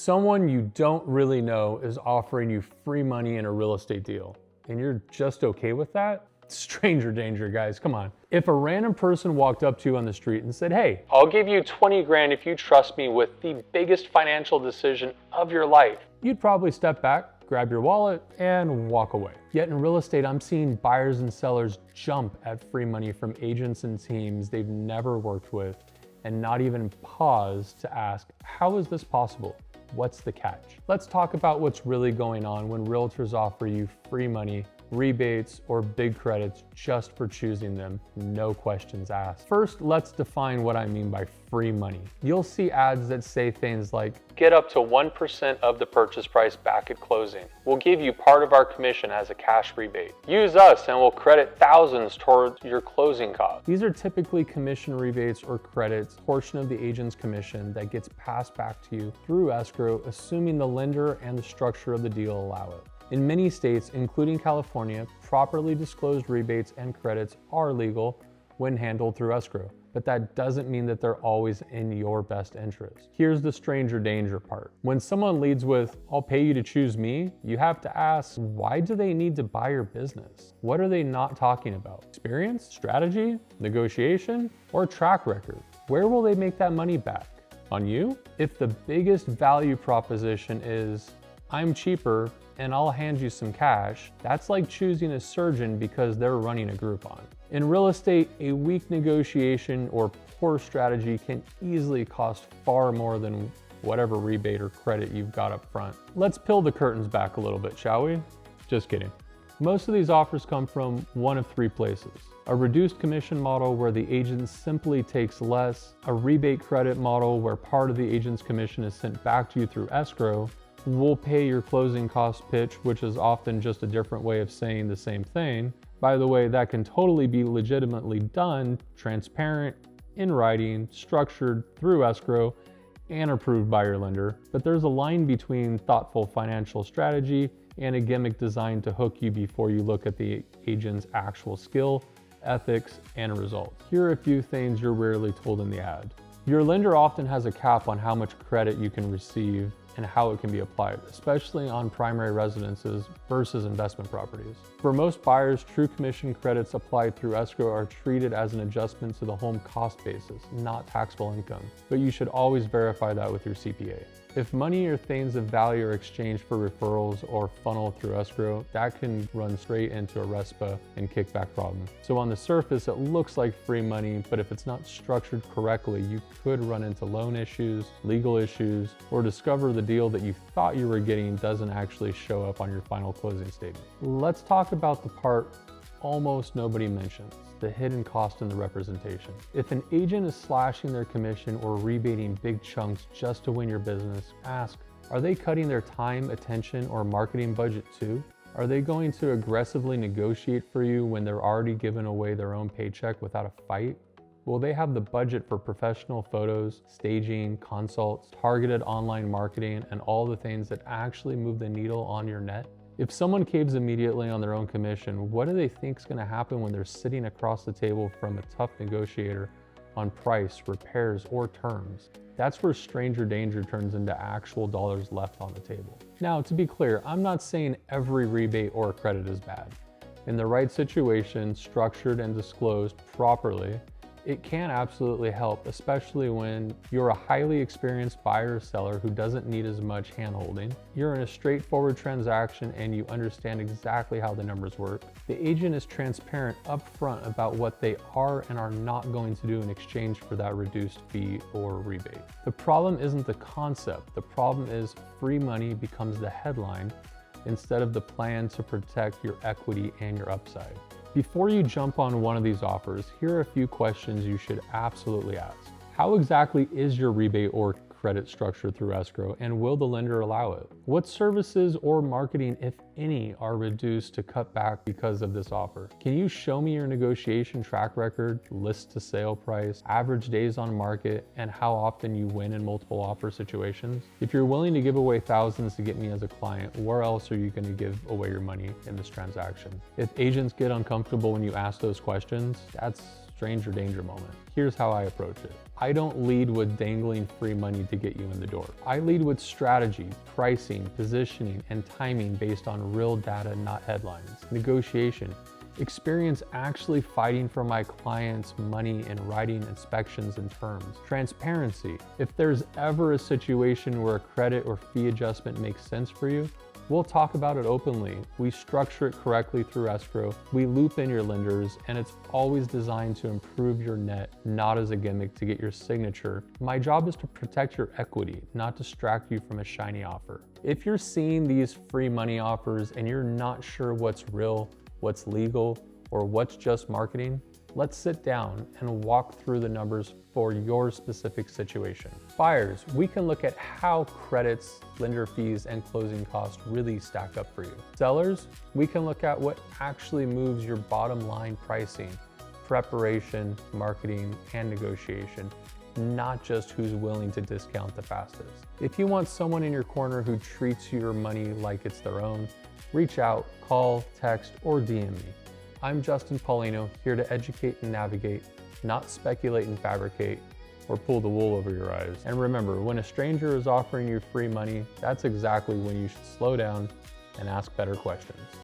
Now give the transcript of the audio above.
Someone you don't really know is offering you free money in a real estate deal, and you're just okay with that? Stranger danger, guys, come on. If a random person walked up to you on the street and said, hey, I'll give you 20 grand if you trust me with the biggest financial decision of your life, you'd probably step back, grab your wallet, and walk away. Yet in real estate, I'm seeing buyers and sellers jump at free money from agents and teams they've never worked with and not even pause to ask, how is this possible? What's the catch? Let's talk about what's really going on when realtors offer you free money, rebates, or big credits just for choosing them, no questions asked. First, let's define what I mean by free money. You'll see ads that say things like, get up to 1% of the purchase price back at closing. We'll give you part of our commission as a cash rebate. Use us and we'll credit thousands toward your closing costs. These are typically commission rebates or credits, portion of the agent's commission that gets passed back to you through escrow, assuming the lender and the structure of the deal allow it. In many states, including California, properly disclosed rebates and credits are legal when handled through escrow, but that doesn't mean that they're always in your best interest. Here's the stranger danger part. When someone leads with, I'll pay you to choose me, you have to ask, why do they need to buy your business? What are they not talking about? Experience, strategy, negotiation, or track record? Where will they make that money back? On you? If the biggest value proposition is, I'm cheaper and I'll hand you some cash, that's like choosing a surgeon because they're running a Groupon. In real estate, a weak negotiation or poor strategy can easily cost far more than whatever rebate or credit you've got up front. Let's peel the curtains back a little bit, shall we? Just kidding. Most of these offers come from one of three places. A reduced commission model where the agent simply takes less, a rebate credit model where part of the agent's commission is sent back to you through escrow, we'll pay your closing cost pitch, which is often just a different way of saying the same thing. By the way, that can totally be legitimately done, transparent, in writing, structured through escrow, and approved by your lender. But there's a line between thoughtful financial strategy and a gimmick designed to hook you before you look at the agent's actual skill, ethics, and results. Here are a few things you're rarely told in the ad. Your lender often has a cap on how much credit you can receive and how it can be applied, especially on primary residences versus investment properties. For most buyers, true commission credits applied through escrow are treated as an adjustment to the home cost basis, not taxable income, but you should always verify that with your CPA. If money or things of value are exchanged for referrals or funneled through escrow, that can run straight into a RESPA and kickback problem. So on the surface, it looks like free money, but if it's not structured correctly, you could run into loan issues, legal issues, or discover the deal that you thought you were getting doesn't actually show up on your final closing statement. Let's talk about the part almost nobody mentions, the hidden cost in the representation. If an agent is slashing their commission or rebating big chunks just to win your business, ask, are they cutting their time, attention, or marketing budget too? Are they going to aggressively negotiate for you when they're already giving away their own paycheck without a fight? Will they have the budget for professional photos, staging, consults, targeted online marketing, and all the things that actually move the needle on your net? If someone caves immediately on their own commission, what do they think is going to happen when they're sitting across the table from a tough negotiator on price, repairs, or terms? That's where stranger danger turns into actual dollars left on the table. Now, to be clear, I'm not saying every rebate or credit is bad. In the right situation, structured and disclosed properly, it can absolutely help, especially when you're a highly experienced buyer or seller who doesn't need as much hand-holding. You're in a straightforward transaction and you understand exactly how the numbers work. The agent is transparent upfront about what they are and are not going to do in exchange for that reduced fee or rebate. The problem isn't the concept. The problem is free money becomes the headline instead of the plan to protect your equity and your upside. Before you jump on one of these offers, here are a few questions you should absolutely ask. How exactly is your rebate or credit structured through escrow, and will the lender allow it? What services or marketing, if any, are reduced to cut back because of this offer? Can you show me your negotiation track record, list to sale price, average days on market, and how often you win in multiple offer situations? If you're willing to give away thousands to get me as a client, where else are you going to give away your money in this transaction? If agents get uncomfortable when you ask those questions, that's stranger danger moment. Here's how I approach it. I don't lead with dangling free money to get you in the door. I lead with strategy, pricing, positioning, and timing based on real data, not headlines. Negotiation, experience actually fighting for my clients' money and writing inspections and terms. Transparency, if there's ever a situation where a credit or fee adjustment makes sense for you, we'll talk about it openly. We structure it correctly through escrow. We loop in your lenders, and it's always designed to improve your net, not as a gimmick to get your signature. My job is to protect your equity, not distract you from a shiny offer. If you're seeing these free money offers and you're not sure what's real, what's legal, or what's just marketing, let's sit down and walk through the numbers for your specific situation. Buyers, we can look at how credits, lender fees, and closing costs really stack up for you. Sellers, we can look at what actually moves your bottom line pricing, preparation, marketing, and negotiation, not just who's willing to discount the fastest. If you want someone in your corner who treats your money like it's their own, reach out, call, text, or DM me. I'm Justin Paulino, here to educate and navigate, not speculate and fabricate, or pull the wool over your eyes. And remember, when a stranger is offering you free money, that's exactly when you should slow down and ask better questions.